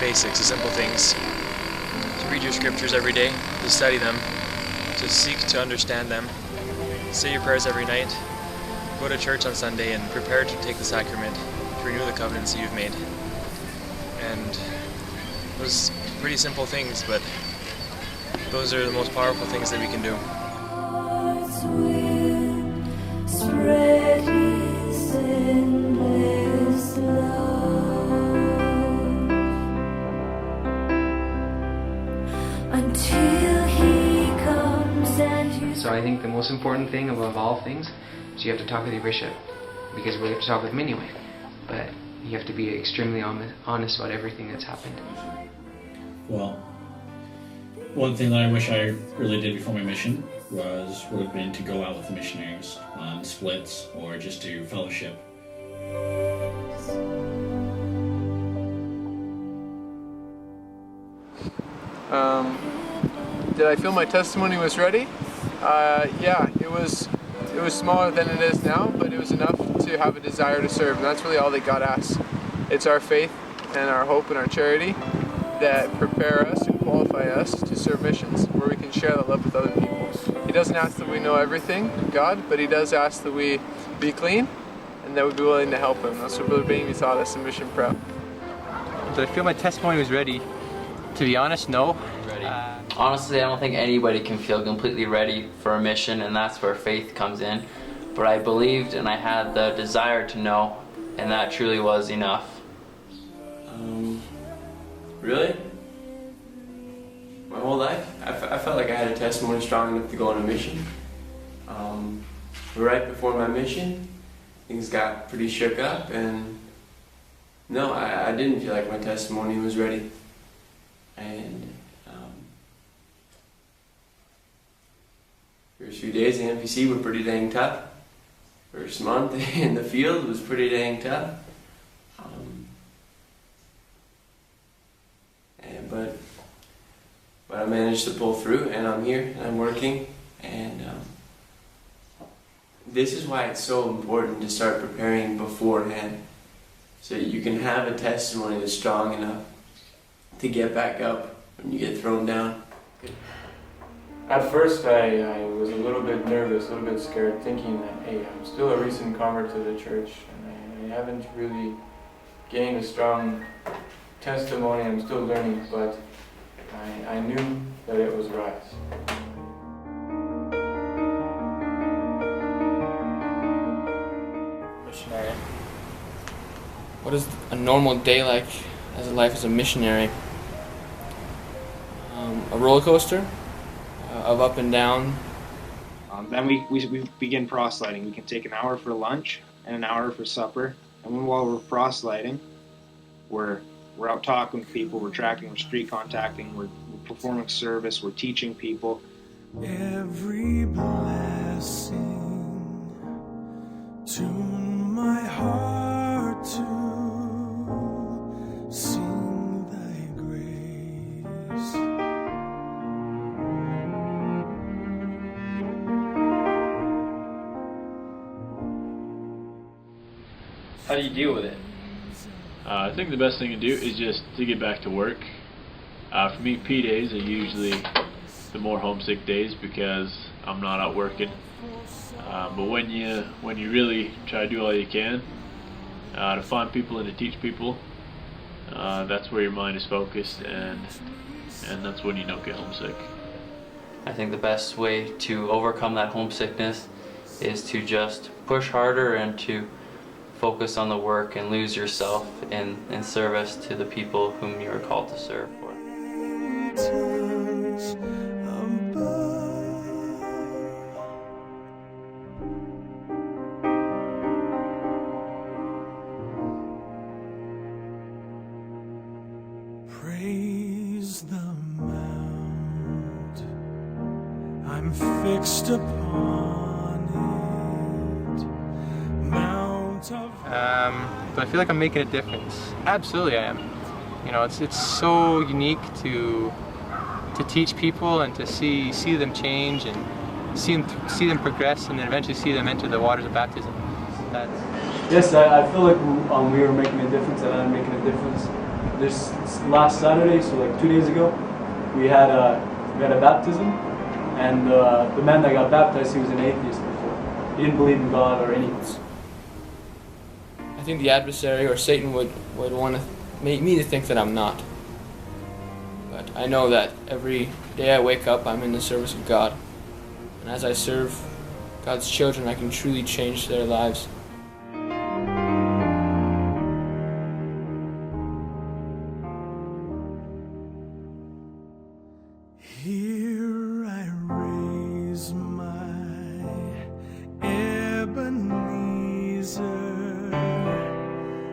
basics, the simple things. To read your scriptures every day, to study them, to seek to understand them, say your prayers every night, go to church on Sunday, and prepare to take the sacrament, to renew the covenants that you've made. And those pretty simple things, but those are the most powerful things that we can do. So I think the most important thing above all things is you have to talk with your bishop, because we have to talk with him anyway. But you have to be extremely honest about everything that's happened. Well, one thing that I wish I really did before my mission would have been to go out with the missionaries on splits or just to fellowship. Did I feel my testimony was ready? Yeah, it was smaller than it is now, but it was enough to have a desire to serve, and that's really all that God asks. It's our faith and our hope and our charity that prepare us and qualify us to serve missions, where we can share that love with other people. He doesn't ask that we know everything, God, but He does ask that we be clean and that we be willing to help Him. That's what Brother Bainby taught us in Mission Prep. Did I feel my testimony was ready? To be honest, no. Honestly, I don't think anybody can feel completely ready for a mission, and that's where faith comes in. But I believed and I had the desire to know, and that truly was enough. Really? My whole life? I felt like I had a testimony strong enough to go on a mission. Right before my mission, things got pretty shook up, and no, I didn't feel like my testimony was ready. And first few days in MPC were pretty dang tough. First month in the field was pretty dang tough. But I managed to pull through, and I'm here, and I'm working, and this is why it's so important to start preparing beforehand, so that you can have a testimony that's strong enough to get back up when you get thrown down. At first I was a little bit nervous, a little bit scared, thinking that, hey, I'm still a recent convert to the church, and I haven't really gained a strong testimony. I'm still learning, but I knew that it was right. Missionary. What is a normal day like as a life as a missionary? A roller coaster of up and down. Then we begin proselyting. We can take an hour for lunch and an hour for supper. And while we're proselyting, we're out talking with people, we're tracking, we're street contacting, we're performing service, we're teaching people. Every blessing, tune my heart to sing thy grace. How do you deal with it? I think the best thing to do is just to get back to work. For me, P days are usually the more homesick days because I'm not out working. But when you really try to do all you can to find people and to teach people, that's where your mind is focused, and that's when you don't get homesick. I think the best way to overcome that homesickness is to just push harder and to focus on the work and lose yourself in service to the people whom you are called to serve for. Praise the Mount, I'm fixed upon it, Mount of... Do I feel like I'm making a difference? Absolutely I am. You know, it's so unique to teach people and to see them change and see them progress and then eventually see them enter the waters of baptism. Yes, I feel like we were making a difference, and I'm making a difference. this last Saturday, so like 2 days ago, we had a baptism, and the man that got baptized, he was an atheist before. He didn't believe in God or anything. I think the adversary or Satan would want to make me to think that I'm not. But I know that every day I wake up, I'm in the service of God. And as I serve God's children, I can truly change their lives. Here I raise my Ebenezer,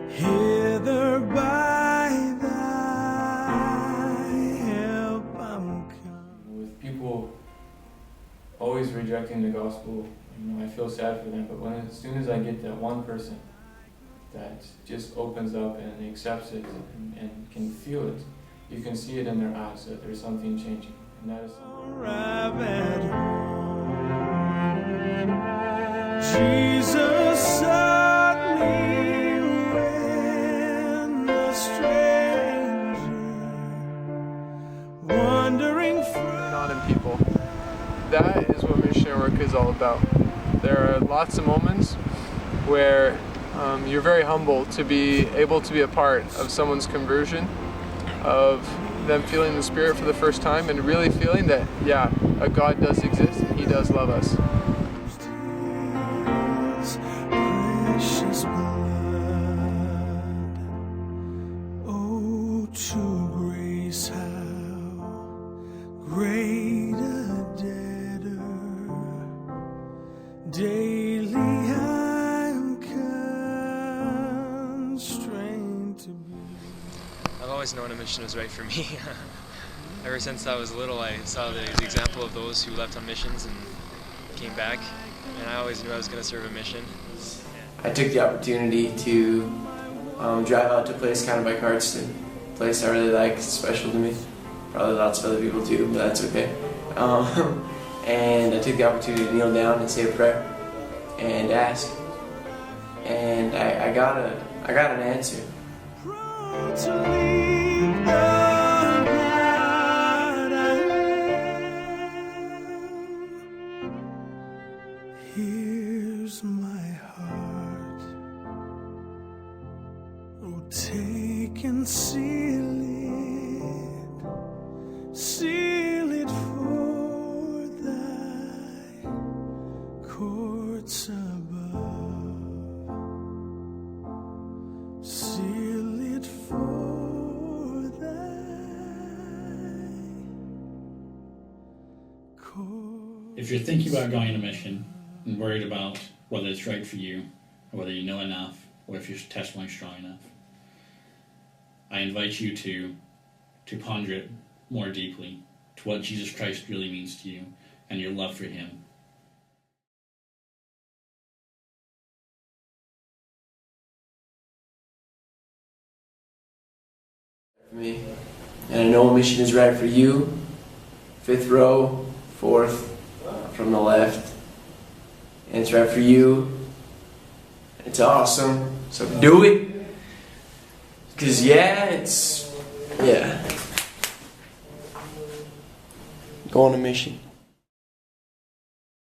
hither by thy help I'm come. With people always rejecting the gospel, I feel sad for them, but as soon as I get that one person that just opens up and accepts it and can feel it, you can see it in their eyes that there's something changing. And that is Jesus sought me when a stranger wandering not in people. That is what missionary work is all about. There are lots of moments where you're very humble to be able to be a part of someone's conversion, of them feeling the Spirit for the first time and really feeling that, yeah, a God does exist and He does love us. precious blood. Oh, to grace how great a debtor daily I'm constrained to be. I've always known a mission was right for me. Ever since I was little, I saw the example of those who left on missions and came back, and I always knew I was going to serve a mission. I took the opportunity to drive out to a place kind of by Cardston, a place I really like, it's special to me. Probably lots of other people too, but that's okay. And I took the opportunity to kneel down and say a prayer and ask, and I got an answer. Here's my heart. Oh, take and seal it for thy courts above. Seal it for thy courts. If you're thinking about going on a mission and worried about whether it's right for you, or whether you know enough, or if your testimony is strong enough, I invite you to ponder it more deeply to what Jesus Christ really means to you and your love for Him. For me, and I know a mission is right for you. 5th row, 4th from the left, and it's right for you. It's awesome, so do it. Cause yeah, go on a mission.